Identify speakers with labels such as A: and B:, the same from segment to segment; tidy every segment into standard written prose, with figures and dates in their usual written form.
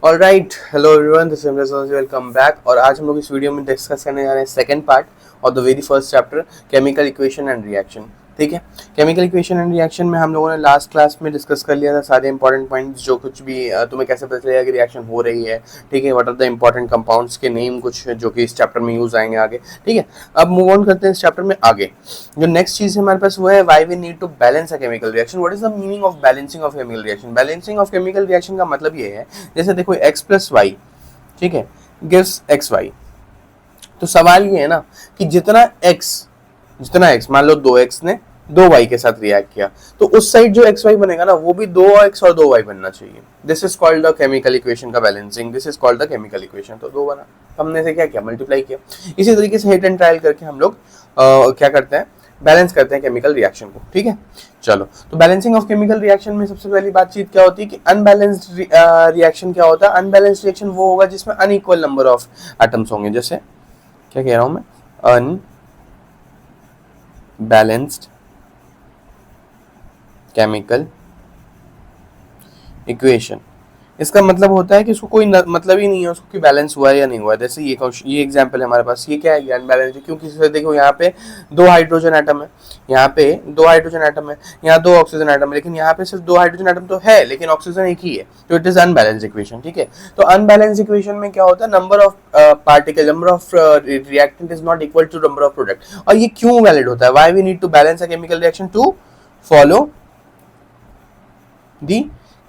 A: Alright, hello everyone, this is welcome back. और आज हम लोग इस वीडियो में डिस्कस करने जा रहे हैं सेकंड पार्ट और the very first chapter, chemical equation and reaction. ठीक है, केमिकल इक्वेशन एंड रिएक्शन में हम लोगों ने लास्ट क्लास में डिस्कस कर लिया था सारे इंपॉर्टेंट पॉइंट्स, जो कुछ भी तुम्हें कैसे पता चलेगा कि रिएक्शन हो रही है। ठीक है, what are the important compounds के नेम कुछ जो कि इस चैप्टर में यूज आएंगे आगे। ठीक है, अब मूव ऑन करते हैं इस चैप्टर में आगे। जो नेक्स्ट चीज है हमारे पास वो है why we need to balance a chemical reaction. What is the meaning of balancing of chemical reaction? Balancing of chemical reaction का मतलब ये है, जैसे देखो x प्लस वाई, ठीक है, गिव्स एक्स वाई। तो सवाल ये है ना कि जितना x मान लो 2x ने 2y के साथ रिएक्ट किया, तो उस साइड जो xy बनेगा ना वो भी 2x और 2y बनना चाहिए। This is called the chemical equation का balancing, this is called the chemical equation. तो दो बना, हमने से क्या किया, मल्टीप्लाई किया। इसी तरीके से हिट एंड ट्रायल करके हम लोग क्या करते हैं, बैलेंस करते हैं केमिकल रिएक्शन को। ठीक है, चलो, तो बैलेंसिंग ऑफ केमिकल रिएक्शन में सबसे पहली बातचीत क्या होती है कि अनबैलेंस्ड रिएक्शन क्या होता है। अनबैलेंस्ड रिएक्शन वो होगा जिसमें अनइक्वल नंबर ऑफ एटम्स होंगे। जैसे क्या कह रहा हूं मैं, अनबैलेंस्ड केमिकल इक्वेशन। इसका मतलब होता है कि उसको कोई मतलब ही नहीं है उसको कि बैलेंस हुआ है या नहीं हुआ है। जैसे ये एग्जांपल है हमारे पास, ये क्या है, अनबैलेंस है। क्योंकि देखो यहाँ पे 2 हाइड्रोजन एटम है, यहाँ पे 2 हाइड्रोजन एटम है, यहाँ 2 ऑक्सीजन एटम है, लेकिन यहाँ पे सिर्फ 2 हाइड्रोजन एटम तो है लेकिन ऑक्सीजन एक ही है, तो इट इज अनबैलेंस इक्वेशन। ठीक है, तो अनबैलेंस इक्वेशन में क्या होता है, number of particle, number of reactant is not equal to number of product. और ये क्यों वैलिड होता है? Why we need to balance a chemical reaction? To follow the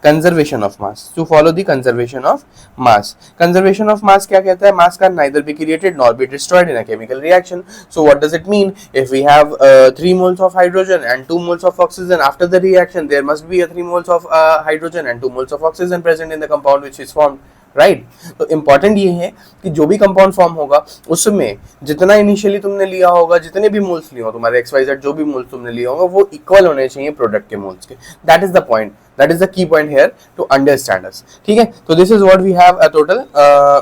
A: conservation of mass, to follow the conservation of mass. Conservation of mass क्या कहता है? Mass can neither be created nor be destroyed in a chemical reaction. So what does it mean? If we have 3 moles of hydrogen and 2 moles of oxygen, after the reaction there must be a 3 moles of hydrogen and 2 moles of oxygen present in the compound which is formed, right. तो important ये है कि जो भी compound form होगा उसमें जितना initially तुमने लिया होगा, जितने भी मोल्स लिए हो तुम्हारे XYZ, जो भी मोल्स तुमने लिए होंगे वो इक्वल होने चाहिए प्रोडक्ट के मोल्स के। That is the point, that is the key point here to understand us. ठीक है, तो this is what we have a total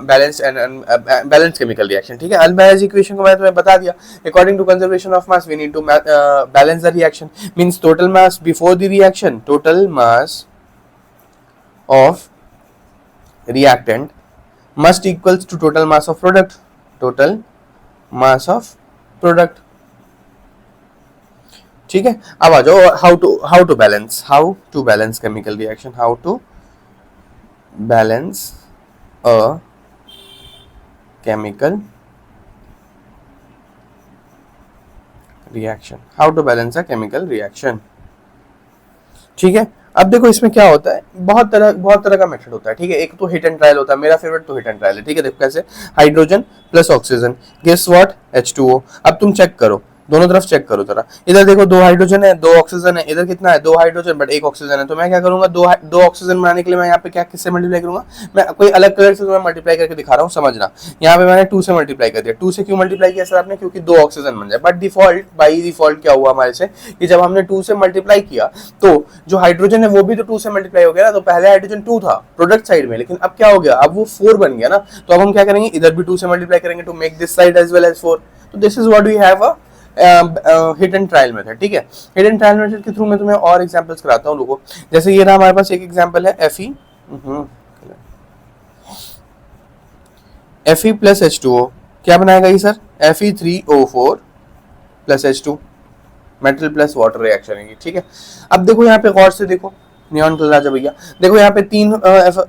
A: balanced and balanced chemical reaction. ठीक है, अनबैलेंस्ड इक्वेशन को मैंने तुम्हें बता दिया। According to conservation of mass we need to balance the reaction, means total mass before the reaction, total mass of reactant must equals to total mass of product, total mass of product। ठीक है, अब आ जाओ how to balance chemical reaction, how to balance a chemical reaction, how to balance a chemical reaction। ठीक है, अब देखो इसमें क्या होता है, बहुत तरह का मेथड होता है। ठीक है, एक तो हिट एंड ट्रायल होता है, मेरा फेवरेट तो हिट एंड ट्रायल है। ठीक है, देखो कैसे, hydrogen plus oxygen gives what, H2O। अब तुम चेक करो, दोनों तरफ चेक करो जरा। इधर देखो 2 हाइड्रोजन है, 2 ऑक्सीजन है, इधर कितना है, 2 हाइड्रोजन बट 1 ऑक्सीजन है। तो मैं क्या करूंगा, दो ऑक्सीजन बनाने के लिए मैं यहाँ पे क्या किससे मल्टीप्लाई करूंगा, मैं कोई अलग कलर से तुम्हें मल्टीप्लाई करके दिखा रहा हूँ, समझना। यहाँ पे मैंने 2 से मल्टीप्लाई कर दिया। 2 से क्यों मल्टीप्लाई किया सर आपने? क्योंकि 2 ऑक्सीजन बन जाए। बट बाई डिफॉल्ट क्या हुआ हमारे से कि जब हमने 2 से मल्टीप्लाई किया तो जो हाइड्रोजन है वो भी तो 2 से मल्टीप्लाई हो गया ना। तो पहले हाइड्रोजन 2 था प्रोडक्ट साइड में, लेकिन अब क्या हो गया, अब वो 4 बन गया ना। तो अब हम क्या करेंगे, इधर भी 2 से मल्टीप्लाई करेंगे to make this side as well as 4। तो this is what we have a hit and trial method. ठीक है, हिट एंड ट्रायल मेथड के थ्रू मैं तुम्हें और एग्जांपल्स कराता हूँ। रुको, जैसे ये रहा हमारे पास एक एग्जांपल है, Fe प्लस H2O। क्या बनाएगा ये sir? Fe3O4 plus H2, metal plus water reaction है। ठीक है, अब देखो यहाँ पे गौर से देखो, नियॉन कलर राजा भैया, देखो यहाँ पे 3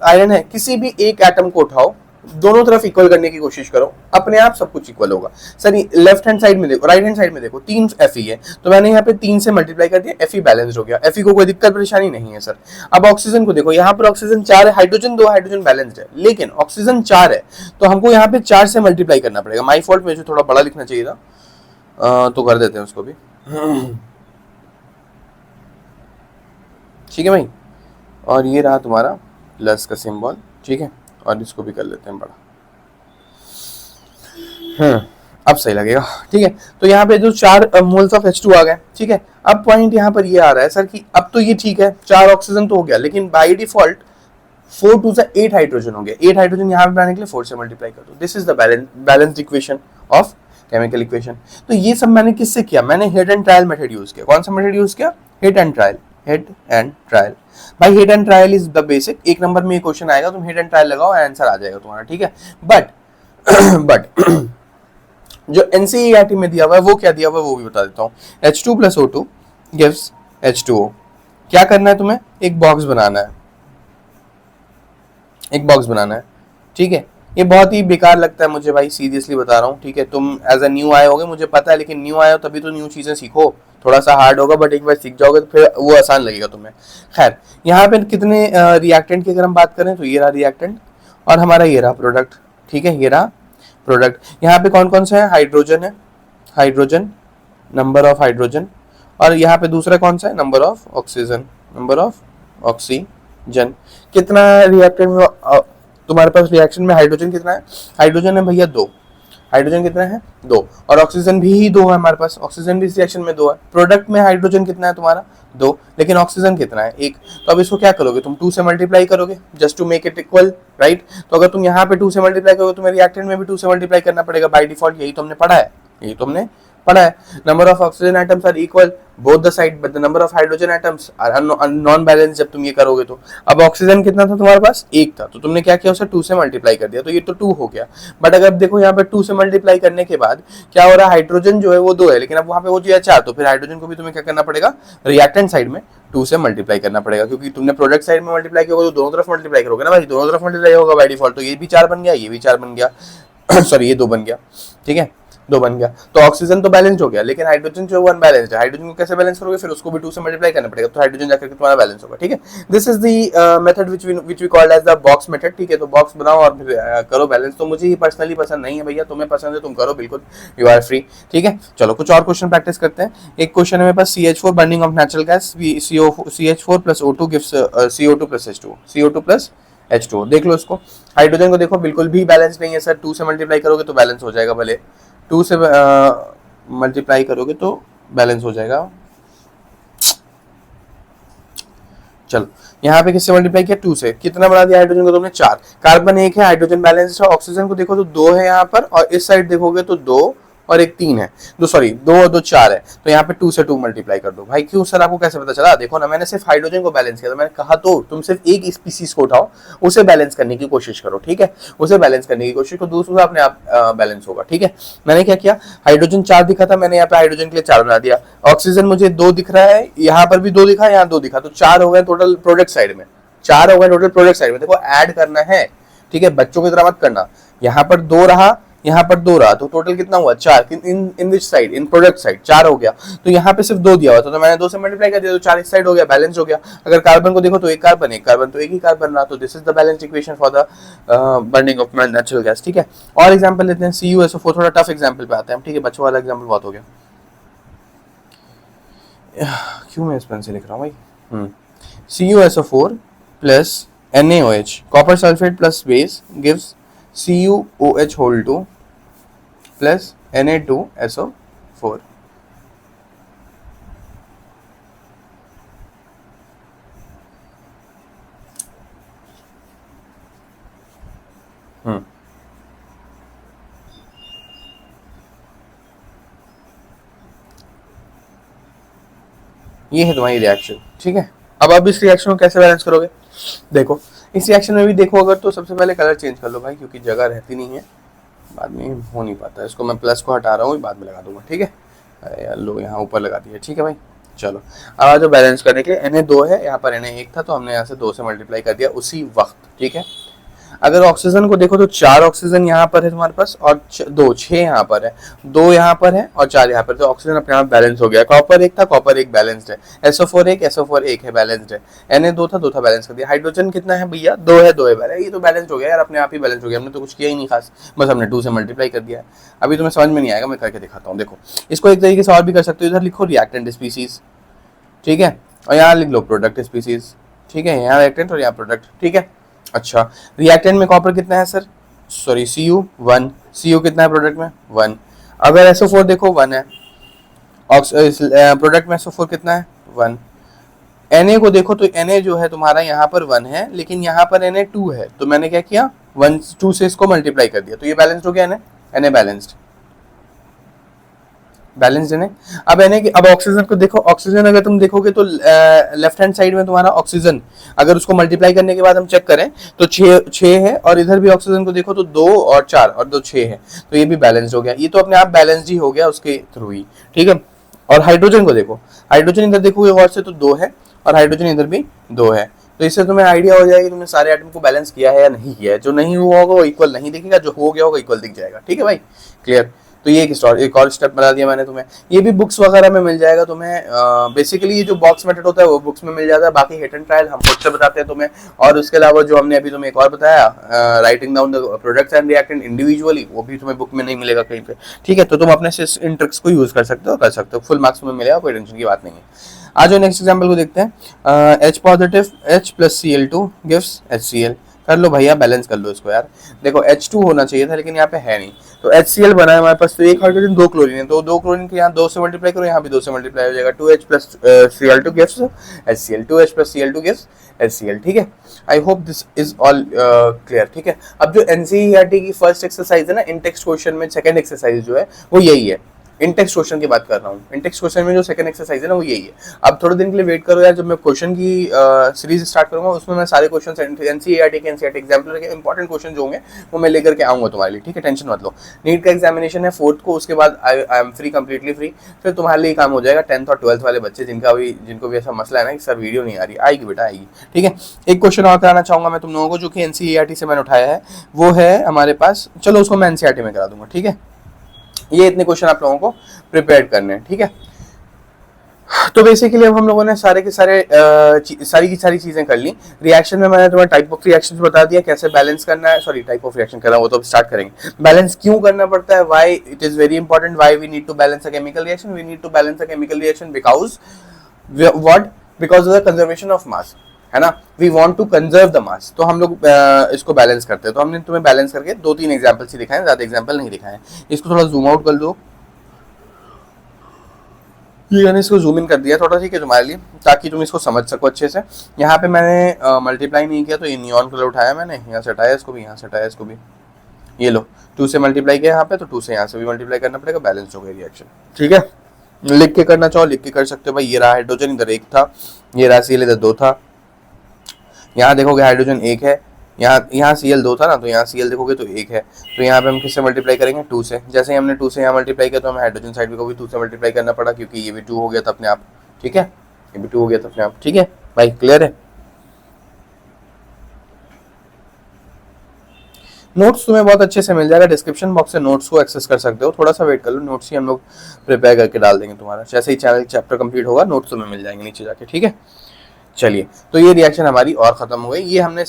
A: आयरन है। किसी भी एक एटम को उठाओ, दोनों तरफ इक्वल करने की कोशिश करो, अपने आप सब कुछ इक्वल होगा। सर लेफ्ट हैंड साइड में देखो, राइट हैंड साइड में देखो, 3 Fe है, तो मैंने यहाँ पे 3 से मल्टीप्लाई कर दिया, Fe बैलेंस हो गया। Fe को कोई दिक्कत परेशानी नहीं है सर। अब ऑक्सीजन को देखो, यहाँ पर ऑक्सीजन 4 है, हाइड्रोजन 2 हाइड्रोजन बैलेंस्ड है, लेकिन ऑक्सीजन 4 है, तो हमको यहाँ पे 4 से मल्टीप्लाई करना पड़ेगा। माई फॉल्ट, मुझे थोड़ा बड़ा लिखना चाहिए था, तो कर देते हैं उसको भी। ठीक है भाई, और ये रहा तुम्हारा प्लस का सिंबल। ठीक है, और इसको भी कर लेते हैं बड़ा। अब सही लगेगा। ठीक है, तो यहाँ पे जो 4 मोल्स ऑफ H2 आ गए। ठीक है, अब पॉइंट यहाँ पर ये आ रहा है सर कि अब तो ये ठीक है, 4 ऑक्सीजन तो हो गया, लेकिन बाय डिफॉल्ट 4 2 से 8 हाइड्रोजन हो गया। 8 हाइड्रोजन यहाँ पे बनाने के लिए 4 से मल्टीप्लाई कर दो। This is the balanced equation of chemical equation. तो ये सब मैंने किससे किया? मैंने hit and trial method use किया। कौन सा मेथड यूज किया? Hit and trial. Hit and trial. भाई hit and trial is the basic, एक नंबर में ये क्वेश्चन आएगा, तुम हिट एंड ट्रायल लगाओ, आंसर आ जाएगा तुम्हारा, ठीक है। बट बट जो एनसीईआरटी में दिया हुआ है वो क्या दिया हुआ है वो भी बता देता हूँ। H2 plus O2 gives H2O। क्या करना है तुम्हें, एक बॉक्स बनाना है, एक बॉक्स बनाना है, ठीक है। ये बहुत ही बेकार लगता है मुझे भाई, सीरियसली बता रहा हूँ, ठीक है। तुम एज अ न्यू आए होगे मुझे पता है, लेकिन न्यू आए हो तभी तो न्यू चीजें सीखो, थोड़ा सा हार्ड होगा बट एक बार सीख जाओगे तो फिर वो आसान लगेगा तुम्हें। खैर यहाँ पे कितने रिएक्टेंट की अगर हम बात करें तो ये रहा रिएक्टेंट और हमारा ये रहा प्रोडक्ट, ठीक है, ये रहा प्रोडक्ट। यहाँ पे कौन कौन सा है, हाइड्रोजन है, हाइड्रोजन, नंबर ऑफ हाइड्रोजन, और यहाँ पे दूसरा कौन सा है, number of oxygen, number of oxygen. कितना रिएक्टेंट में तुम्हारे पास रिएक्शन में हाइड्रोजन कितना है, हाइड्रोजन है भैया 2, हाइड्रोजन कितना है 2, और ऑक्सीजन भी 2 है हमारे पास, ऑक्सीजन भी इस रिएक्शन में 2 है। प्रोडक्ट में हाइड्रोजन कितना है तुम्हारा 2, लेकिन ऑक्सीजन कितना है 1। तो अब इसको क्या करोगे तुम, 2 से मल्टीप्लाई करोगे just to make it equal, right. तो अगर तुम यहाँ पे 2 से मल्टीप्लाई करोगे तुम्हें रिएक्टेंट में भी 2 से मल्टीप्लाई करना पड़ेगा बाय डिफॉल्ट, यही तो हमने पढ़ा है, यही तो हमने पढ़ा है। Number of oxygen atoms are equal both the side but the number of hydrogen atoms are non balance जब तुम ये करोगे तो। अब ऑक्सीजन कितना था तुम्हारे पास 1 था, तो तुमने क्या किया उसे 2 से मल्टीप्लाई कर दिया, तो ये तो 2 हो गया। बट अगर देखो यहाँ पे 2 से मल्टीप्लाई करने के बाद क्या हो रहा है, हाइड्रोजन जो है वो 2 है, लेकिन अब वहां पे वो जो है 4, तो फिर हाइड्रोजन को भी तुम्हें क्या करना पड़ेगा, रिएक्टेंट साइड में 2 से मल्टीप्लाई करना पड़ेगा, क्योंकि तुमने प्रोडक्ट साइड में मल्टीप्लाई किया होगा तो दोनों तरफ मल्टीप्लाई करोगे ना भाई, दोनों तरफ मल्टीप्लाई होगा बाय डिफॉल्ट, तो ये भी 4 बन गया, ये भी 4 बन गया सॉरी ये 2 बन गया, ठीक है, 2 बन गया। तो ऑक्सीजन तो बैलेंस हो गया, लेकिन हाइड्रोजन जो अनबैलेंस्ड है, हाइड्रोजन को कैसे बैलेंस करोगे, फिर उसको भी 2 से मल्टीप्लाई करना पड़ेगा, तो हाइड्रोजन जाकर के तुम्हारा बैलेंस होगा, ठीक है। This is the method which we called as the box method, ठीक है। तो बॉक्स बनाओ और फिर करो बैलेंस। तो मुझे ये पर्सनली पसंद नहीं है भैया, तुम्हें पसंद है तुम करो, बिल्कुल यू आर फ्री, ठीक है। चलो कुछ और क्वेश्चन प्रैक्टिस करते हैं। एक क्वेश्चन है मेरे पास, CH4 burning of natural gas, CH4 plus O2 gives CO2 plus H2O, CO2 plus H2O। देख लो इसको, हाइड्रोजन को देखो बिल्कुल भी बैलेंस नहीं है सर, 2 से मल्टीप्लाई करोगे तो बैलेंस हो जाएगा, भले 2 से मल्टीप्लाई करोगे तो बैलेंस हो जाएगा। चलो यहाँ पे किससे मल्टीप्लाई किया, 2 से, कितना बना दिया हाइड्रोजन को तुमने 4, कार्बन 1 है, हाइड्रोजन बैलेंस है, ऑक्सीजन को देखो तो 2 है यहाँ पर, और इस साइड देखोगे तो 2 और एक 3 है, 2 सॉरी 2 और 2 4 है, तो यहाँ पे 2 से 2 मल्टीप्लाई कर दो। भाई क्यों सर, आपको कैसे पता चला, देखो ना मैंने सिर्फ हाइड्रोजन को बैलेंस किया, तो मैंने कहा तो तुम सिर्फ एक स्पीसीज को उठाओ, उसे बैलेंस करने की कोशिश करो, ठीक है, उसे बैलेंस करने की कोशिश करो, दूसरा अपने आप बैलेंस होगा, ठीक है। मैंने क्या किया, हाइड्रोजन 4 दिखा था, मैंने यहाँ पे हाइड्रोजन के लिए 4 बना दिया, ऑक्सीजन मुझे 2 दिख रहा है, यहाँ पर भी 2 दिखा, यहाँ 2 दिखा, तो 4 हो गए टोटल प्रोडक्ट साइड में, 4 हो गए टोटल प्रोडक्ट साइड में। देखो ऐड करना है, ठीक है, बच्चों की तरह मत करना, यहाँ पर 2 रहा, यहाँ पर 2 रहा, तो टोटल कितना हुआ 4, in which side, in product side 4 हो गया। तो यहाँ पे सिर्फ 2 दिया हुआ था, तो मैंने 2 से मल्टीप्लाई कर दिया, तो 4 इस साइड हो गया, बैलेंस हो गया। अगर कार्बन को देखो तो एक कार्बन तो एक ही कार्बन रहा, तो this is the balance equation for the burning of natural gas, ठीक है। और एग्जांपल लेते हैं, CuSO4, थोड़ा टफ एग्जांपल पे आते हैं, ठीक है, बच्चों वाला एग्जांपल बहुत हो गया, क्यों मैं इस पेन से लिख रहा हूँ भाई। CuSO4 plus NaOH, copper sulphate plus base gives CuOH whole 2 plus Na2SO4। ये है तुम्हारी रिएक्शन, ठीक है। अब इस रिएक्शन को कैसे बैलेंस करोगे, देखो इस रिएक्शन में भी देखो अगर, तो सबसे पहले कलर चेंज कर लो भाई, क्योंकि जगह रहती नहीं है, बाद में हो नहीं पाता। इसको मैं प्लस को हटा रहा हूँ, बाद में लगा दूंगा, ठीक है। अरे यार लो यहाँ ऊपर लगा दिया, ठीक है भाई। चलो अब आ जाओ बैलेंस करने के लिए, Na 2 है, यहाँ पर Na 1 था, तो हमने यहाँ से 2 से मल्टीप्लाई कर दिया उसी वक्त, ठीक है। अगर ऑक्सीजन को देखो तो 4 ऑक्सीजन यहाँ पर है तुम्हारे पास, और 2 6 यहाँ पर है, 2 यहाँ पर है और 4 यहाँ पर, तो ऑक्सीजन अपने आप बैलेंस हो गया। कॉपर 1 था, कॉपर 1 बैलेंस्ड है, SO4 1 है, बैलेंस्ड है। Na 2 था, बैलेंस कर दिया। हाइड्रोजन कितना है भैया, 2 है, ये तो बैलेंस हो गया यार, अपने आप ही बैलेंस हो गया, हमने तो कुछ किया ही नहीं खास, बस हमने 2 से मल्टीप्लाई कर दिया है। अभी तुम्हें समझ में नहीं आएगा, मैं करके दिखाता हूँ। देखो इसको एक तरीके से और भी कर सकते हो, इधर लिखो रिएक्टेंट स्पीसीज, ठीक है, और यहाँ लिख लो प्रोडक्ट स्पीसीज, ठीक है, यहाँ रिएक्टेंट और यहाँ प्रोडक्ट, ठीक है। अच्छा रिएक्टेंट में कॉपर कितना है सर, सॉरी Cu1, Cu कितना है प्रोडक्ट में 1। अगर SO4 देखो 1 है, प्रोडक्ट में SO4 कितना है 1। Na को देखो तो Na जो है तुम्हारा यहाँ पर 1 है, लेकिन यहाँ पर Na 2 है, तो मैंने क्या किया 1 2 से इसको मल्टीप्लाई कर दिया, तो ये बैलेंस्ड हो गया, Na बैलेंस्ड, बैलेंस है। अब है ना कि अब ऑक्सीजन को देखो, ऑक्सीजन अगर तुम देखोगे तो लेफ्ट हैंड साइड में तुम्हारा ऑक्सीजन, अगर उसको मल्टीप्लाई करने के बाद हम चेक करें तो छः है, और इधर भी ऑक्सीजन को देखो तो 2 और 4 और 2 6 है, तो ये भी बैलेंस हो गया, ये तो अपने आप बैलेंस ही हो गया उसके थ्रू ही, ठीक है। और हाइड्रोजन को देखो, हाइड्रोजन इधर देखोगे और से तो 2 है, और हाइड्रोजन इधर भी 2 है, तो इससे तुम्हें आइडिया हो जाएगा कि तुमने सारे एटम को बैलेंस किया है या नहीं किया है। जो नहीं हुआ होगा वो इक्वल नहीं दिखेगा, जो हो गया होगा इक्वल दिख जाएगा, ठीक है भाई, क्लियर। तो ये एक और स्टेप बता दिया मैंने तुम्हें, ये भी बुक्स वगैरह में मिल जाएगा तुम्हें। बेसिकली ये जो बॉक्स मेथड होता है वो बुक्स में मिल जाता है, बाकी हिट एंड ट्रायल हम खुद से बताते हैं तुम्हें। और उसके अलावा जो हमने अभी तुम्हें एक और बताया, writing down the products and reactant individually, वो भी तुम्हें बुक में नहीं मिलेगा कहीं पे, ठीक है। तो तुम अपने से इन ट्रिक्स को यूज कर सकते हो, फुल मार्क्स तुम्हें मिलेगा, कोई टेंशन की बात नहीं है। आज जो नेक्स्ट एग्जाम्पल को देखते हैं, H positive H + Cl2 gives HCl। कर लो भैया, बैलेंस कर लो इसको यार। देखो H2 होना चाहिए था लेकिन यहाँ पे है नहीं, तो HCl बना है हमारे पास, तो एक हाइड्रोजन 2 क्लोरीन है, तो 2 क्लोरीन के यहाँ 2 से मल्टीप्लाई करो, यहाँ भी 2 से मल्टीप्लाई हो जाएगा, 2H + Cl2 gives HCl, 2H + Cl2 gives HCl, ठीक है। I hope this is all clear, ठीक है। अब जो NCERT की फर्स्ट एक्सरसाइज है ना, इन टेक्स्ट क्वेश्चन में सेकंड एक्सरसाइज जो है वो यही है, इन टेक्स्ट क्वेश्चन की बात कर रहा हूँ। इन टेक्स्ट क्वेश्चन में जो सेकंड एक्सरसाइज है ना वो यही है। अब थोड़े दिन के लिए वेट करो यार, जब मैं क्वेश्चन की सीरीज स्टार्ट करूंगा उसमें मैं सारे क्वेश्चन NCERT के NCERT एग्जाम्पलर के इंपॉर्टेंट क्वेश्चन जो होंगे वो मैं लेकर के आऊंगा तुम्हारे लिए, ठीक है, टेंशन मत लो। नीट का एग्जामिनेशन है 4th को, उसके बाद I am free, completely free, फिर तुम्हारे लिए काम हो जाएगा 10th और 12th वाले बच्चे जिनको भी ऐसा मसला है ना कि सर वीडियो नहीं आ रही, आएगी बेटा आएगी, ठीक है। एक क्वेश्चन और कराना चाहूंगा मैं तुम लोगों को, जो कि NCERT से मैंने उठाया है, वो है हमारे पास, चलो उसको मैं NCERT में करा दूंगा, ठीक है। ये इतने क्वेश्चन आप लोगों को प्रिपेयर करने हैं, ठीक है। तो बेसिकली अब हम लोगों ने सारी की सारी चीजें कर ली। रिएक्शन में मैंने तुम्हें टाइप ऑफ रिएक्शंस बता दिया, कैसे बैलेंस करना है, सॉरी टाइप ऑफ रिएक्शन कर रहा हूं, वो तो स्टार्ट करेंगे। बैलेंस क्यों करना पड़ता है, why it is very important, why we need to balance a chemical reaction, we need to balance a chemical reaction because what, because of the conservation of mass, है ना, we want to conserve the mass, तो हम लोग इसको balance करते हैं। तो हमने तुम्हें बैलेंस करके 2-3 एग्जांपल्स ही दिखाए, ज्यादा एग्जांपल नहीं दिखाए। इसको थोड़ा जूम आउट कर दो, ये मैंने इसको जूम इन कर दिया थोड़ा, ठीक है, तुम्हारे लिए, ताकि तुम इसको समझ सको अच्छे से। यहाँ पे मैंने मल्टीप्लाई नहीं किया, तो ये नियॉन कलर उठाया मैंने, यहाँ से हटाया इसको भी, यहाँ से हटाया इसको भी, ये लो 2 से मल्टीप्लाई किया यहाँ पे, तो 2 से यहाँ से भी मल्टीप्लाई करना पड़ेगा, बैलेंस हो गया रिएक्शन, ठीक है। लिख के करना चाहो लिख के कर सकते हो भाई। ये रहा हाइड्रोजन, इधर 1 था, ये रहा Cl, इधर 2 था, यहाँ देखोगे हाइड्रोजन 1 है, यहाँ Cl 2 था ना, तो यहाँ Cl देखोगे तो 1 है, तो यहाँ पे हम किससे मल्टीप्लाई करेंगे, 2 से। जैसे ही हमने 2 से यहाँ मल्टीप्लाई किया तो हमें हाइड्रोजन साइड को भी 2 से मल्टीप्लाई करना पड़ा, क्योंकि ये भी 2 हो गया था अपने आप, ठीक है, ये भी 2 हो गया था अपने आप, ठीक है भाई, क्लियर है। नोट्स तुम्हें बहुत अच्छे से मिल जाएगा, डिस्क्रिप्शन बॉक्स से नोट्स को एक्सेस कर सकते हो, थोड़ा सा वेट कर लो, नोट्स ही हम लोग प्रिपेयर करके डाल देंगे तुम्हारा, जैसे ही चैनल चैप्टर कंप्लीट होगा नोट्स तुम्हें मिल जाएंगे नीचे जाके, ठीक है। चलिए, तो ये रिएक्शन हमारी और खत्म हो गई। ये हमने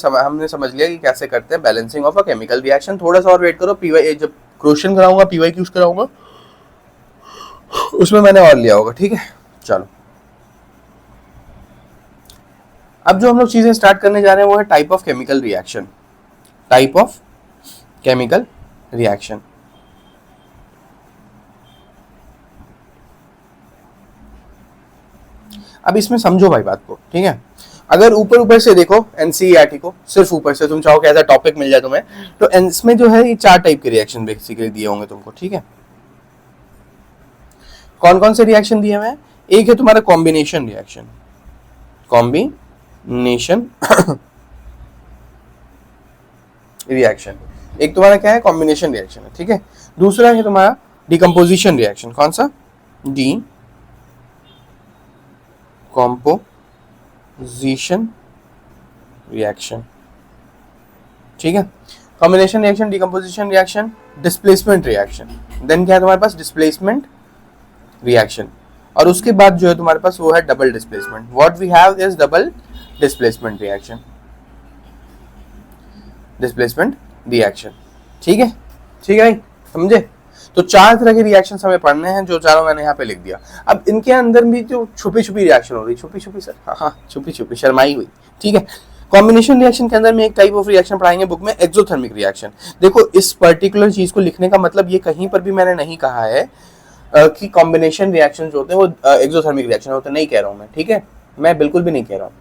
A: समझ लिया कि कैसे करते हैं balancing of a chemical reaction. थोड़ा सा और वेट करो, पीवाई जब क्वेश्चन कराऊंगा, PYQs कराऊंगा, उसमें मैंने और लिया होगा, ठीक है। चलो, अब जो हम लोग चीजें स्टार्ट करने जा रहे हैं वो है type of chemical reaction. Type of chemical reaction, अब इसमें समझो भाई बात को, ठीक है। अगर ऊपर से देखो NCERT को, सिर्फ ऊपर से तुम चाहो कि ऐसा टॉपिक मिल जाए तुम्हें, तो इसमें जो है ये 4 टाइप के रिएक्शन बेसिकली दिए होंगे तुमको, ठीक है। कौन कौन से रिएक्शन दिए हुए हैं, एक है तुम्हारा कॉम्बिनेशन रिएक्शन, कॉम्बिनेशन रिएक्शन, एक तुम्हारा क्या है, कॉम्बिनेशन रिएक्शन है, ठीक है। दूसरा है तुम्हारा डिकम्पोजिशन रिएक्शन, कौन सा, डिकम्पोजिशन रिएक्शन, ठीक है। Combination reaction, decomposition reaction, displacement reaction, then क्या है तुम्हारे पास, डिस्प्लेसमेंट रिएक्शन, और उसके बाद जो है तुम्हारे पास वो है double displacement. What we have is double displacement reaction, displacement reaction, ठीक है, ठीक है भाई, समझे। तो 4 तरह के रिएक्शन हमें पढ़ने हैं, जो चारों मैंने यहाँ पे लिख दिया। अब इनके अंदर भी जो छुपी रिएक्शन हो रही, छुपी सर, हाँ छुपी शर्माई हुई, ठीक है। कॉम्बिनेशन रिएक्शन के अंदर में एक टाइप ऑफ रिएक्शन पढ़ाएंगे बुक में, एक्सोथर्मिक रिएक्शन। देखो, इस पर्टिकुलर चीज को लिखने का मतलब ये कहीं पर भी मैंने नहीं कहा है कि कॉम्बिनेशन रिएक्शन जो होते हैं वो एक्सोथर्मिक रिएक्शन होते हैं, नहीं कह रहा हूं मैं, ठीक है, मैं बिल्कुल भी नहीं कह रहा हूँ।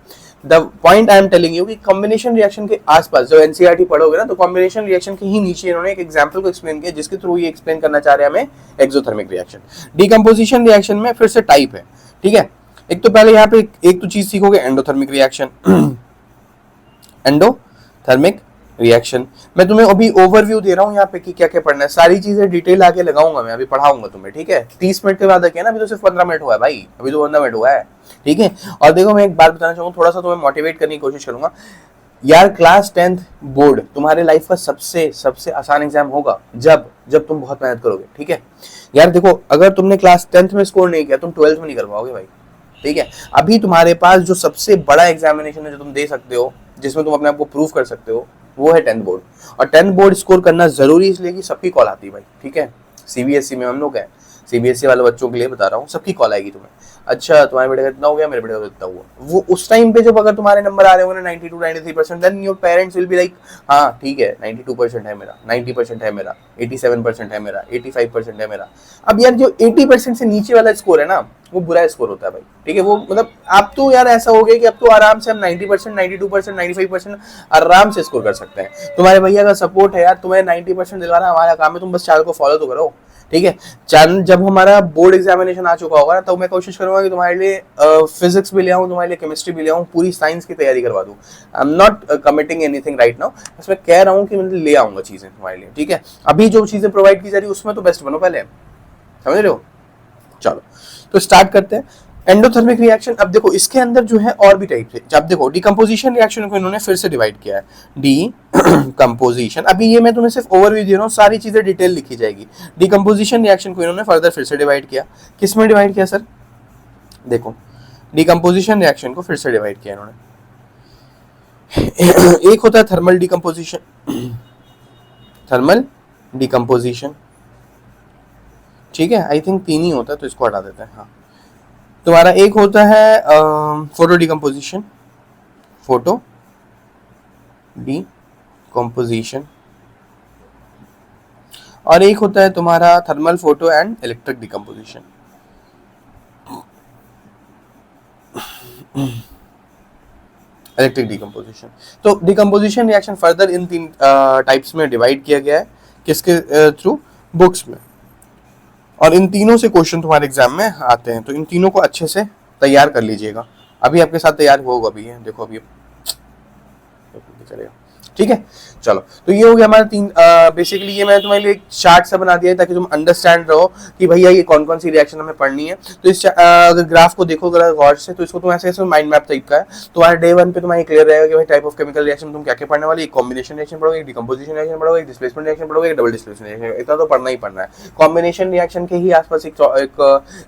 A: The point I am telling you कि कॉम्बिनेशन रिएक्शन के आसपास जब एनसीईआरटी पढ़ोगे ना, तो कॉम्बिनेशन रिएक्शन के ही नीचे इन्होंने एक एग्जांपल को एक्सप्लेन किया जिसके थ्रू ये एक्सप्लेन करना चाह रहे हैं हमें एक्सोथर्मिक रिएक्शन। डिकम्पोजिशन रिएक्शन में फिर से टाइप है, ठीक है। एक तो पहले यहाँ पे एक तो चीज सीखोगे, एंडोथर्मिक रिएक्शन। एंडोथर्मिक रिएक्शन मैं तुम्हें अभी ओवरव्यू दे रहा हूँ यहाँ पे कि क्या क्या पढ़ना है, सारी चीजें डिटेल आगे लगाऊंगा मैं, अभी पढ़ाऊंगा तुम्हें, ठीक है। 30 मिनट के बाद है ना, अभी तो सिर्फ 15 मिनट हुआ है भाई, अभी तो 15 मिनट हुआ है, ठीक है। और देखो मैं एक बात बताना चाहूंगा, थोड़ा सा तुम्हें मोटिवेट करने की कोशिश करूंगा यार। क्लास 10th बोर्ड तुम्हारे लाइफ का सबसे सबसे आसान एग्जाम होगा जब जब तुम बहुत मेहनत करोगे, ठीक है यार। देखो अगर तुमने क्लास 10th में स्कोर नहीं किया, तुम 12th में नहीं कर पाओगे भाई, ठीक है। अभी तुम्हारे पास जो सबसे बड़ा एग्जामिनेशन है जो तुम दे सकते हो, जिसमें तुम अपने आप को प्रूव कर सकते हो, वो है 10th बोर्ड। और 10th बोर्ड स्कोर करना जरूरी इसलिए कि सबकी कॉल आती है भाई, ठीक है। सीबीएसई में हम लोग हैं, सीबीएसई वाले बच्चों के लिए बता रहा हूँ, सबकी कॉल आएगी तुम्हें। अच्छा तुम्हारे बेटे का इतना हो गया, मेरे बेटे का इतना हुआ, वो उस टाइम पे जब अगर तुम्हारे नंबर आ रहे होंगे 92-93%, then your parents will be like हाँ ठीक है 92% है मेरा, 90% है मेरा, 87% है मेरा, 85% है मेरा। अब यार जो 80% से नीचे वाला स्कोर है ना, वो बुरा स्कोर होता है भाई, ठीक है। वो मतलब अब तो यार ऐसा हो गया कि अब तो आराम से हम 90%, 92%, 95% आराम से स्कोर कर सकते हैं। तुम्हारे भैया का सपोर्ट है यार, तुम्हें 90% दिलवाना हमारा काम है, तुम बस चैनल को फॉलो तो करो, ठीक है। चैनल जब हमारा बोर्ड एग्जामिनेशन आ चुका होगा ना, तो मैं कोशिश करूंगा कि तुम्हारे लिए फिजिक्स भी ले आऊं, तुम्हारे लिए केमिस्ट्री भी ले आऊं, पूरी साइंस की तैयारी करवा दूं। I am not committing anything right now, बस मैं कह रहा हूं कि मैं ले आऊंगा चीजें तुम्हारे लिए, ठीक है। अभी जो चीजें प्रोवाइड की जा रही है उसमें तो बेस्ट बनो पहले, समझ रहे हो। चलो तो स्टार्ट करते हैं एंडोथर्मिक रिएक्शन। अब देखो इसके अंदर जो है और भी टाइप है। अब देखो डिकम्पोजिशन रिएक्शन को इन्होंने फिर से डिवाइड किया है, डिकम्पोजिशन। अभी ये मैं तुम्हें सिर्फ ओवरव्यू दे रहा हूँ, सारी चीजें डिटेल लिखी जाएगी। डिकम्पोजिशन रिएक्शन को इन्होंने फर्दर फिर से डिवाइड किया। किस में डिवाइड किया सर? देखो डिकम्पोजिशन रिएक्शन को फिर से डिवाइड किया इन्होंने। एक होता है थर्मल डिकम्पोजिशन, थर्मल डिकम्पोजिशन, ठीक है। आई थिंक 3 ही होता है तो इसको हटा देते हैं। हाँ तुम्हारा एक होता है फोटो डिकम्पोजिशन, फोटो डिकम्पोजिशन, और एक होता है तुम्हारा thermal photo and electric decomposition. Electric decomposition. तो decomposition reaction further in 3 types में डिवाइड किया गया है, किसके थ्रू? बुक्स में। और इन तीनों से क्वेश्चन तुम्हारे एग्जाम में आते हैं, तो इन तीनों को अच्छे से तैयार कर लीजिएगा। अभी आपके साथ तैयार होगा, अभी है देखो, अभी चलेगा, ठीक है। चलो तो ये हो गया हमारा 3। बेसिकली ये मैंने तुम्हारे लिए एक चार्ट सा बना दिया है ताकि तुम अंडरस्टैंड रहो कि भैया ये कौन कौन सी रिएक्शन हमें पढ़नी है। तो इस अगर ग्राफ को देखो अगर गौर से, तो इसको तुम ऐसे ऐसे माइंड मैप टाइप का है। तुम्हारे डे 1 पे तुम्हारे क्लियर रहेगा कि भाई टाइप ऑफ केमिकल रिएक्शन तुम क्या क्या पढ़ने वाली। एक कॉम्बिनेशन रिएक्शन पढ़ोगे, एक डिकम्पोजिशन रिएक्शन पढ़ोगे, एक डिस्प्लेसमेंट रिएक्शन पढ़ोगे, एक डबल डिस्प्लेसमेंट रिएक्शन। इतना तो पढ़ना ही पढ़ना है। कॉम्बिनेशन रिएक्शन के ही आसपास एक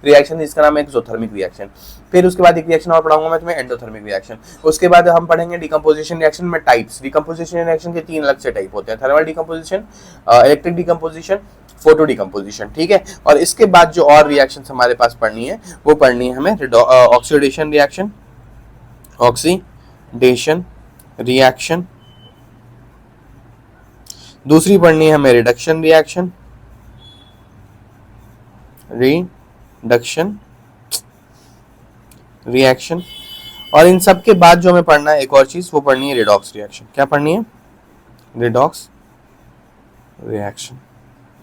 A: रिएक्शन जिसका नाम है एक्सोथर्मिक रिएक्शन। फिर उसके बाद एक रिएक्शन और पढ़ाऊंगा मैं तुम्हें, एंडोथर्मिक रिएक्शन। उसके बाद हम पढ़ेंगे डिकम्पोजिशन रिएक्शन में टाइप्स। डिकम्पोजिशन रिएक्शन के 3 अलग से टाइप होते हैं, thermal decomposition, electric decomposition, photo decomposition, ठीक है। और इसके बाद जो और रिएक्शंस हमारे पास पढ़नी है वो पढ़नी है हमें ऑक्सीडेशन रिएक्शन, ऑक्सीडेशन रिएक्शन। दूसरी पढ़नी है हमें रिडक्शन रिएक्शन, रिडक्शन रिएक्शन। और इन सब के बाद जो हमें पढ़ना है एक और चीज, वो पढ़नी है रिडॉक्स रिएक्शन। क्या पढ़नी है? Redox reaction.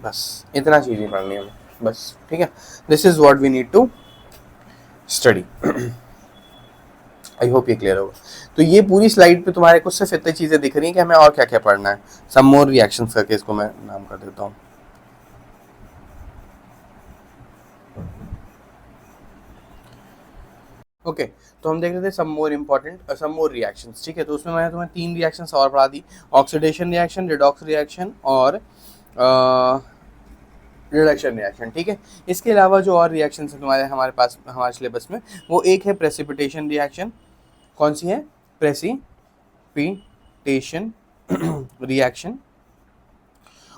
A: बस इतना चीजें पढ़नी है बस, ठीक है। This is what we need to study. I hope ये क्लियर होगा। तो ये पूरी स्लाइड पे तुम्हारे को सिर्फ इतनी चीजें दिख रही हैं कि हमें और क्या क्या पढ़ना है। सम मोर रिएक्शंस करके इसको मैं नाम कर देता हूँ। ओके तो हम देख रहे थे सम मोर इम्पोर्टेंट, सम मोर रिएक्शंस, ठीक है। तो उसमें मैंने तुम्हें 3 रिएक्शंस और पढ़ा दी, ऑक्सीडेशन रिएक्शन, रिडॉक्स रिएक्शन और रिडक्शन रिएक्शन, ठीक है। इसके अलावा जो और रिएक्शंस है तुम्हारे हमारे पास हमारे सिलेबस में, वो एक है प्रेसिपिटेशन रिएक्शन। कौन सी है? Precipitation reaction.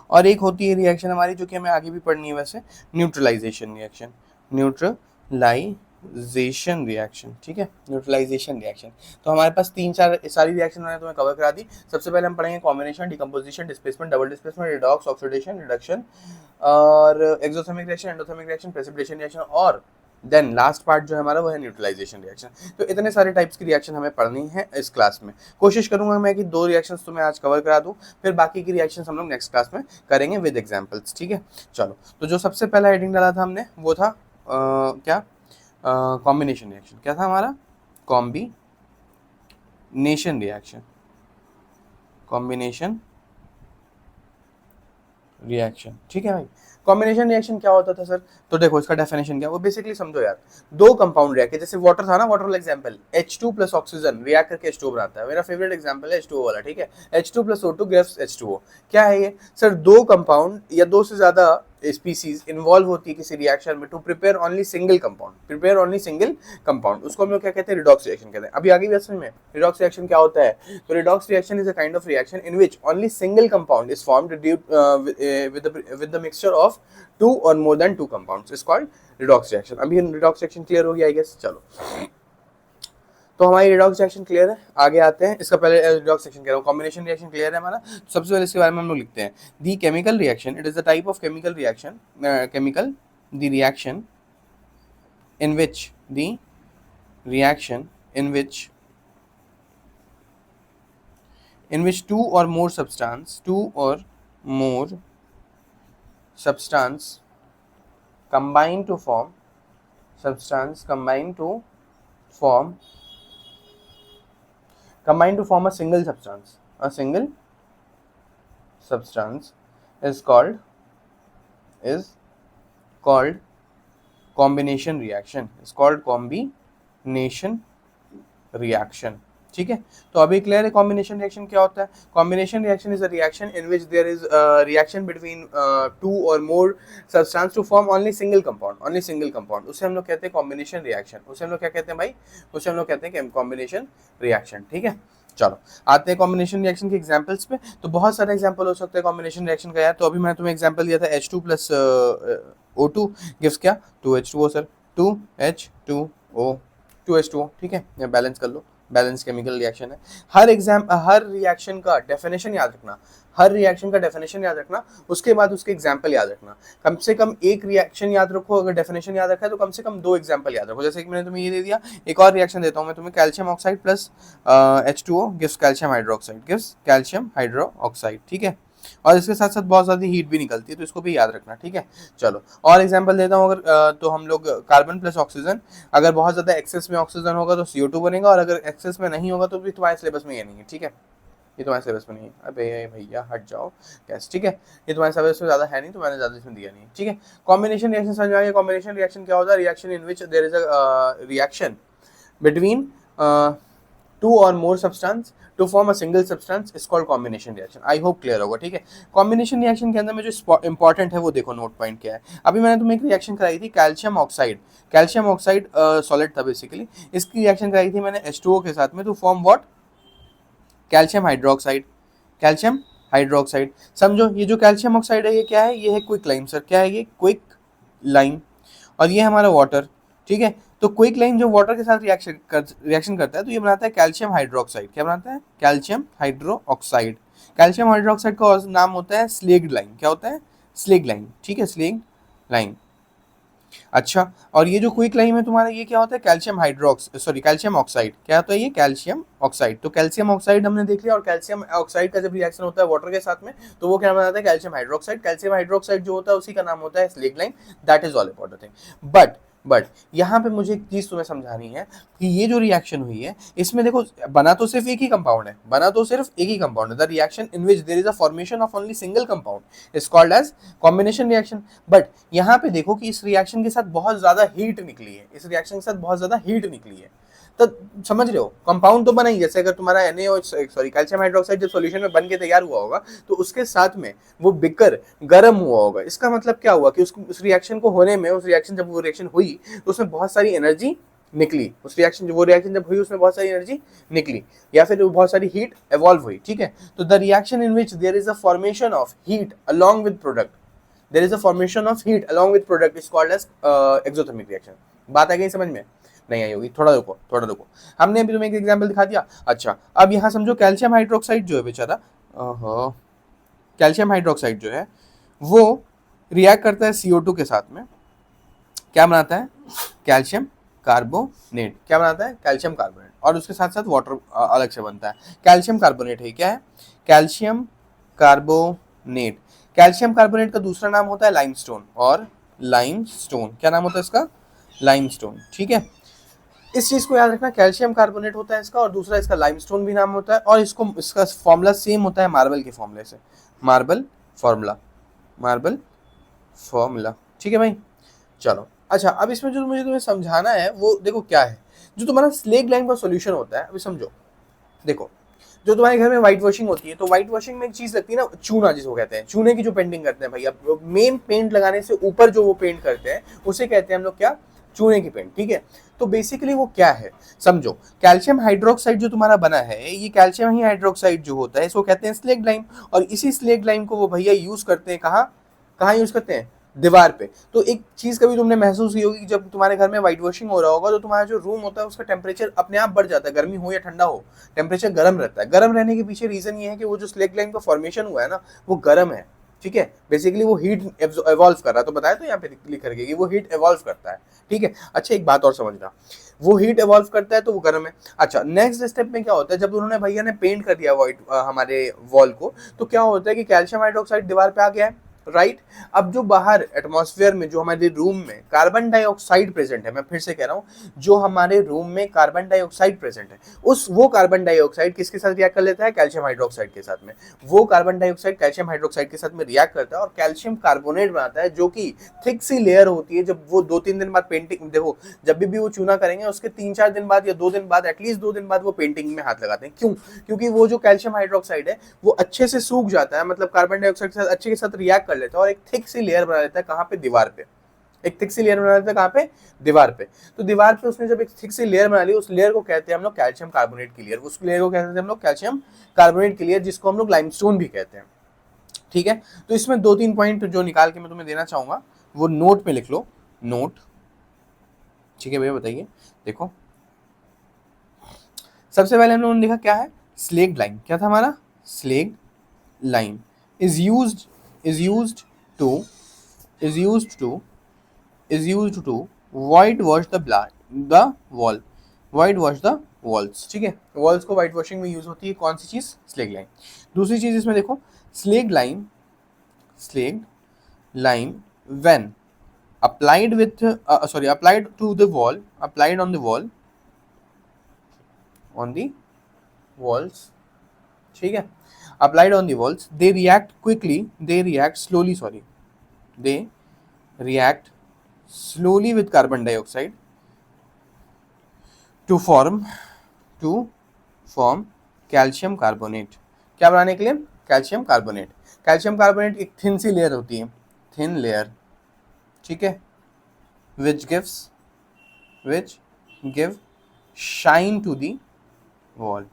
A: और एक होती है रिएक्शन हमारी जो कि हमें आगे भी पढ़नी है वैसे, न्यूट्रलाइजेशन रिएक्शन, न्यूट्रलाइजेशन रिएक्शन, ठीक है। Neutralisation reaction. तो हमारे पास 3-4 सारी रिएक्शन मैंने तुम्हें कवर करा दी। सबसे पहले हम पढ़ेंगे combination, decomposition, displacement, double displacement, redox, oxidation, reduction और exothermic reaction, endothermic reaction, precipitation reaction और देन लास्ट पार्ट जो है हमारा वो है न्यूट्रलाइजेशन रिएक्शन। तो इतने सारे टाइप्स की रिएक्शन हमें पढ़नी है इस क्लास में। कोशिश करूंगा मैं कि 2 रिएक्शंस तो मैं आज कवर करा दूं, फिर बाकी की रिएक्शंस हम लोग नेक्स्ट क्लास में करेंगे विद एग्जांपल्स, ठीक है। चलो, तो जो सबसे पहला हेडिंग डाला था हमने वो था क्या, कॉम्बिनेशन रिएक्शन। क्या था हमारा, कॉम्बिनेशन रिएक्शन, कॉम्बिनेशन रिएक्शन, ठीक है भाई। कॉम्बिनेशन रिएक्शन क्या होता था सर, तो देखो इसका डेफिनेशन क्या, वो बेसिकली समझो यार, 2 कंपाउंड रिएक्ट, जैसे वाटर था ना, वाटर वाला example, H2 plus oxygen react करके H2 बनाता है, मेरा फेवरेट एग्जांपल है H2O वाला, ठीक है। H2 plus O2 gives H2O। क्या है ये सर, 2 कंपाउंड या 2 से ज्यादा स्पीसीज इन्वॉल्व होती है किसी रिएक्शन में to prepare only single compound, prepare only single compound, उसको हम लोग क्या कहते हैं, रिडॉक्स रिएक्शन कहते हैं। अभी आगे भी समझ में रिडॉक्स रिएक्शन क्या होता है, तो redox reaction is a kind of reaction in which only single compound is formed with the mixture of 2 or more than 2 compounds is called redox reaction। अभी redox reaction क्लियर हो गया I guess. चलो, तो हमारी redox reaction clear है, आगे आते हैं। इसका पहले रिडॉक्स रिएक्शन कह रहा हूँ, कॉम्बिनेशन रिएक्शन क्लियर है हमारा। सबसे पहले इसके बारे में हम लोग लिखते हैं, the chemical reaction, it is the type of chemical reaction, chemical the reaction in which the reaction in which 2 or more substance combine to form a single substance. A single substance is called combination reaction, is called combination reaction, ठीक है। तो अभी clear है combination reaction क्या होता है। Combination reaction is a reaction in which there is reaction between 2 और more substance to form only single compound, उसे हम लोग कहते हैं कॉम्बिनेशन रिएक्शन। उसे हम लोग क्या कहते हैं भाई, उसे हम लोग कहते हैं कॉम्बिनेशन रिएक्शन, ठीक है। चलो, आते हैं कॉम्बिनेशन रिएक्शन के एग्जांपल्स पे। तो बहुत सारे एग्जांपल हो सकते हैं कॉम्बिनेशन रिएक्शन का यार। तो अभी मैंने तुम्हें एग्जांपल दिया था H2 प्लस O2 गिव्स क्या, 2H2O सर, 2H2O, ठीक है। ये बैलेंस कर लो, बैलेंस केमिकल रिएक्शन है। हर रिएक्शन का डेफिनेशन याद रखना, उसके बाद उसके एग्जाम्पल याद रखना। कम से कम एक रिएक्शन याद रखो, अगर डेफिनेशन याद रखा है तो कम से कम 2 एग्जाम्पल याद रखो। जैसे कि मैंने तुम्हें ये दे दिया, एक और रिएक्शन देता हूँ मैं तुम्हें, calcium oxide plus H2O gives calcium hydroxide, ठीक है। और इसके साथ साथ बहुत ज़्यादा हीट भी निकलती है, तो इसको भी याद रखना, ठीक है। चलो, और एग्जांपल देता हूँ, अगर तो हम लोग कार्बन प्लस ऑक्सीजन, अगर बहुत ज़्यादा एक्सेस में ऑक्सीजन होगा तो CO2 बनेगा, और अगर एक्सेस में नहीं होगा तो भी तुम्हारे सिलेबस में ये नहीं है, ठीक है। ये तुम्हारे सिलेबस में नहीं है, अबे भैया हट जाओ कैसे, ठीक है। ये तुम्हारे सिलेबस में ज़्यादा है नहीं, तो मैंने ज़्यादा इसमें दिया नहीं, ठीक है। कॉम्बिनेशन रिएक्शन समझ में आ गया। कॉम्बिनेशन रिएक्शन क्या होता है, reaction in which there is a reaction between 2 और more substance to form a single substance is called combination reaction. I hope clear होगा, ठीक है। कॉम्बिनेशन रिएक्शन के अंदर में जो इंपॉर्टेंट है वो देखो, नोट पॉइंट क्या है। अभी मैंने तुम्हें एक रिएक्शन कराई थी, कैल्शियम ऑक्साइड सॉलिड था बेसिकली। इसकी रिएक्शन कराई थी मैंने H2O के साथ में, to form what, calcium hydroxide. समझो, ये जो कैल्शियम ऑक्साइड है ये क्या है, ये है क्विक लाइम सर। क्या है ये, क्विक लाइम। और ये हमारा वाटर, ठीक है। तो क्विक लाइम जो वाटर के साथ रिएक्शन करता है तो ये बनाता है कैल्शियम हाइड्रोक्साइड। क्या बनाता है, कैल्शियम हाइड्रोक्साइड। कैल्शियम हाइड्रोक्साइड का नाम होता है स्लेग्ड लाइम। क्या होता है, स्लेग्ड लाइम, ठीक है, स्लेग्ड लाइम। अच्छा, और ये जो क्विक लाइम है तुम्हारा, ये क्या होता है, कैल्शियम ऑक्साइड। क्या होता है ये, कैल्शियम ऑक्साइड। तो कैल्शियम ऑक्साइड हमने देख लिया, और कैल्शियम ऑक्साइड का जब रिएक्शन होता है वाटर के साथ में तो वो क्या बनाता है, कैल्शियम हाइड्रोक्साइड। कैल्शियम हाइड्रोक्साइड जो होता है उसी का नाम होता है slaked lime. That is all about the thing. But यहाँ पे मुझे एक चीज तुम्हें समझानी है कि ये जो रिएक्शन हुई है इसमें देखो, बना तो सिर्फ एक ही कंपाउंड है, the reaction in which there is a formation of only single compound is called as combination reaction. But यहाँ पे देखो कि इस रिएक्शन के साथ बहुत ज्यादा हीट निकली है, तो समझ रहे हो, कंपाउंड तो बना ही। जैसे अगर तुम्हारा कैल्शियम हाइड्रोक्साइड जब सॉल्यूशन में बन के तैयार हुआ होगा तो उसके साथ में वो बिकर गर्म हुआ होगा। इसका मतलब क्या हुआ कि उस रिएक्शन को होने में, जब वो रिएक्शन हुई तो उसमें बहुत सारी एनर्जी निकली। जब हुई उसमें बहुत सारी एनर्जी निकली, या फिर बहुत सारी हीट एवॉल्व हुई, ठीक है। तो the reaction in which there is a formation of heat along with product is called as exothermic reaction. बात आ गई समझ में, नहीं आई होगी, थोड़ा रुको। हमने अभी तुम्हें एक एग्जांपल दिखा दिया। अच्छा, अब यहाँ समझो कैल्शियम हाइड्रोक्साइड जो है बेचारा, कैल्शियम हाइड्रोक्साइड जो है वो रिएक्ट करता है CO2 के साथ में। क्या बनाता है, कैल्शियम कार्बोनेट क्या बनाता है, कैल्शियम कार्बोनेट, और उसके साथ साथ वाटर अलग से बनता है। कैल्शियम कार्बोनेट है, क्या है, कैल्शियम कार्बोनेट। कैल्शियम कार्बोनेट का दूसरा नाम होता है लाइमस्टोन, और लाइमस्टोन क्या नाम होता है इसका, लाइमस्टोन। ठीक है, इस चीज को याद रखना, कैल्शियम कार्बोनेट होता है इसका, और दूसरा इसका लाइमस्टोन भी नाम होता है, और इसका फॉर्मूला सेम होता है मार्बल के फॉर्मूले से, मार्बल फॉर्मूला, मार्बल फॉर्मूला। ठीक है भाई, चलो। अच्छा, अब इसमें जो मुझे तुम्हें समझाना है वो देखो क्या है, जो तुम्हारा स्लेग लाइन का सॉल्यूशन होता है, अभी समझो। देखो, जो तुम्हारे घर में व्हाइट वॉशिंग होती है, तो व्हाइट वॉशिंग में एक चीज लगती है ना, चूना जिसको कहते हैं, चूने की जो पेंटिंग करते हैं भाई, अब मेन पेंट लगाने से ऊपर जो वो पेंट करते हैं उसे कहते हैं हम लोग क्या, चूने की पेंट। ठीक है, तो बेसिकली वो क्या है, समझो। कैल्शियम हाइड्रोक्साइड जो तुम्हारा बना है, ये कैल्शियम ही हाइड्रोक्साइड जो होता है इसको कहते हैं स्लेग लाइम, और इसी स्लेग लाइम को वो भैया यूज करते हैं कहाँ, कहाँ यूज करते हैं, दीवार पे। तो एक चीज कभी तुमने महसूस की होगी कि जब तुम्हारे घर में व्हाइट वॉशिंग हो रहा होगा तो तुम्हारा जो रूम होता है उसका टेम्परेचर अपने आप बढ़ जाता है, गर्मी हो या ठंडा हो, टेम्परेचर गर्म रहता है। गर्म रहने के पीछे रीजन ये है कि वो जो स्लेग लाइन का फॉर्मेशन हुआ है ना, वो गर्म है। ठीक है, बेसिकली वो हीट एवॉल्व कर रहा है, तो बताया तो यहाँ पे लिख करके कि वो हीट एवॉल्व करता है। ठीक है, अच्छा एक बात और समझना, वो हीट एवॉल्व करता है तो वो गर्म है। अच्छा, नेक्स्ट स्टेप में क्या होता है, जब उन्होंने भैया ने पेंट कर दिया व्हाइट हमारे वॉल को, तो क्या होता है कि कैल्शियम हाइड्रोक्साइड दीवार पे आ गया है, राइट। अब जो बाहर एटमॉस्फेयर में, जो हमारे रूम में कार्बन डाइऑक्साइड प्रेजेंट है, मैं फिर से कह रहा हूँ, जो हमारे रूम में कार्बन डाइऑक्साइड प्रेजेंट है, वो कार्बन डाइऑक्साइड किसके साथ रिएक्ट कर लेता है, कैल्शियम हाइड्रोक्साइड के साथ में। वो कार्बन डाइऑक्साइड कैल्शियम हाइड्रोक्साइड के साथ में रिएक्ट करता है और कैल्शियम कार्बोनेट बनाता है, जो कि थिक सी लेयर होती है। जब वो 2-3 दिन बाद पेंटिंग, देखो जब भी वो चूना करेंगे उसके 3-4 दिन बाद या 2 दिन बाद, एटलीस्ट 2 दिन बाद वो पेंटिंग में हाथ लगाते हैं। क्यों, क्योंकि वो जो कैल्शियम हाइड्रोक्साइड है वो अच्छे से सूख जाता है, मतलब कार्बन डाइऑक्साइड के साथ अच्छे के साथ रिएक्ट कर लेता है और एक थिक सी लेयर बना लेता है, कहाँ पे, दीवार पे। एक थिक सी लेयर बना लेता है कहाँ पे, दीवार पे। तो दीवार पे उसने जब एक थिक सी लेयर बना ली, उस लेयर को कहते हैं हम लोग कैल्शियम कार्बोनेट की लेयर, उस लेयर को कहते हैं हम लोग कैल्शियम कार्बोनेट की लेयर, जिसको हम लोग लाइमस्टोन भी कहते हैं। ठीक है, तो इसमें 2-3 पॉइंट जो निकाल के मैं तुम्हें देना चाहूंगा वो नोट में लिख लो, नोट। ठीक है भैया, बताइए। देखो, सबसे पहले हम लोगों ने देखा क्या है, स्लेग लाइन। क्या था हमारा, slag line is used, is used to, is used to, is used to white wash the wall, white wash the walls। ठीक है, वॉल्स को व्हाइट वॉशिंग में यूज होती है कौन सी चीज, स्लेग लाइन। दूसरी चीज इसमें देखो, slag line, slag line when applied with applied to the wall, applied on the wall, on the walls। ठीक है, applied on the walls, they react quickly, they react slowly, sorry, they react slowly with carbon dioxide to form calcium carbonate. क्या बनाने के लिए, calcium carbonate. Calcium carbonate एक thin सी layer होती है, thin layer. ठीक है, which give shine to the wall।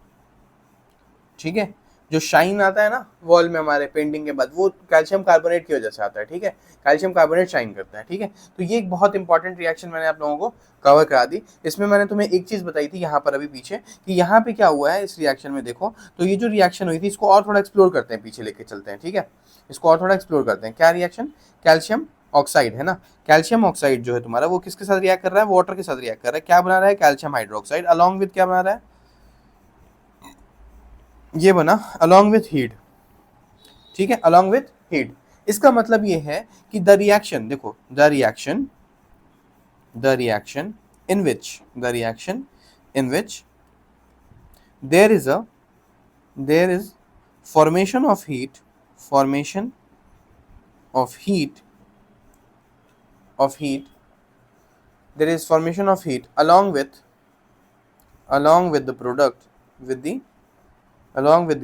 A: ठीक है, जो शाइन आता है ना वॉल में हमारे पेंटिंग के बाद, वो कैल्शियम कार्बोनेट की वजह से आता है। ठीक है, कैल्शियम कार्बोनेट शाइन करता है। ठीक है, तो ये एक बहुत इंपॉर्टेंट रिएक्शन मैंने आप लोगों को कवर करा दी। इसमें मैंने तुम्हें एक चीज बताई थी यहाँ पर अभी पीछे, कि यहाँ पे क्या हुआ है इस रिएक्शन में। देखो, तो ये जो रिएक्शन हुई थी इसको और थोड़ा एक्सप्लोर करते हैं, पीछे लेके चलते हैं। ठीक है, इसको और थोड़ा एक्सप्लोर करते हैं। क्या रिएक्शन, कैल्शियम ऑक्साइड है ना, कैल्शियम ऑक्साइड जो है तुम्हारा, वो किसके साथ रिएक्ट कर रहा है, वाटर के साथ रिएक्ट कर रहा है। क्या बना रहा है, कैल्शियम हाइड्रोक्साइड, अलॉन्ग विथ क्या बना रहा है, ये बना अलॉन्ग विथ हीट। ठीक है, अलॉन्ग विथ हीट। इसका मतलब ये है कि द रिएक्शन, देखो the reaction in which, the reaction in which there is formation of heat, formation of heat, there is formation of heat along with the product, with the, along with